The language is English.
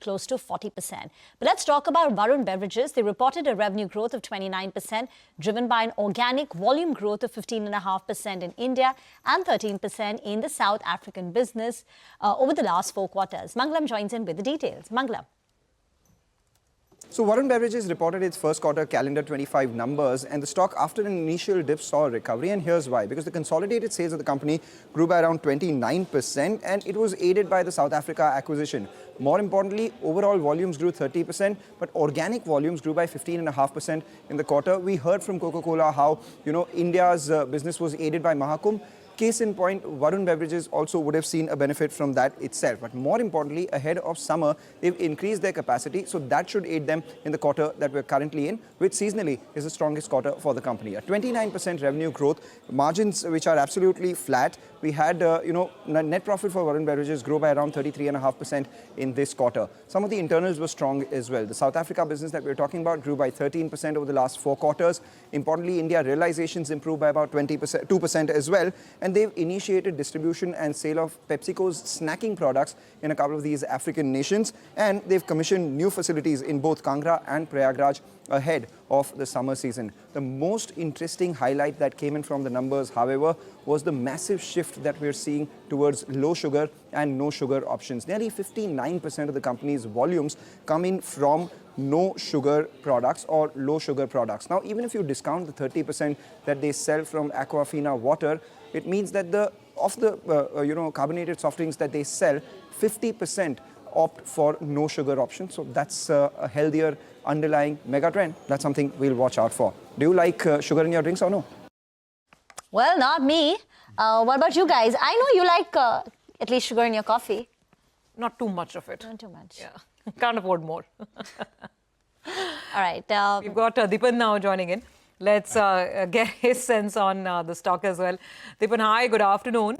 close to 40%. But let's talk about Varun Beverages. They reported a revenue growth of 29%, driven by an organic volume growth of 15.5% in India and 13% in the South African business over the last 4 quarters. Mangalam joins in with the details. Mangalam. So Varun Beverages reported its first quarter calendar 25 numbers, and the stock after an initial dip saw a recovery, and here's why. Because the consolidated sales of the company grew by around 29%, and it was aided by the South Africa acquisition. More importantly, overall volumes grew 30%, but organic volumes grew by 15.5% in the quarter. We heard from Coca-Cola how, India's business was aided by Mahakumbh. Case in point, Varun Beverages also would have seen a benefit from that itself. But more importantly, ahead of summer, they've increased their capacity, so that should aid them in the quarter that we're currently in, which seasonally is the strongest quarter for the company. A 29% revenue growth, margins which are absolutely flat. We had, net profit for Varun Beverages grow by around 33.5% in this quarter. Some of the internals were strong as well. The South Africa business that we're talking about grew by 13% over the last 4 quarters. Importantly, India realizations improved by about 2% as well. And they've initiated distribution and sale of PepsiCo's snacking products in a couple of these African nations. And they've commissioned new facilities in both Kangra and Prayagraj ahead of the summer season. The most interesting highlight that came in from the numbers, however, was the massive shift that we're seeing towards low sugar and no sugar options. Nearly 59% of the company's volumes come in from no sugar products or low sugar products. Now, even if you discount the 30% that they sell from Aquafina water, it means that of the carbonated soft drinks that they sell, 50% opt for no sugar options. So that's a healthier underlying mega trend. That's something we'll watch out for. Do you like sugar in your drinks or no? Well, not me. What about you guys? I know you like at least sugar in your coffee. Not too much of it. Not too much. Yeah, can't afford more. All right. We've got Dipan now joining in. Let's get his sense on the stock as well. Dipan, hi, good afternoon.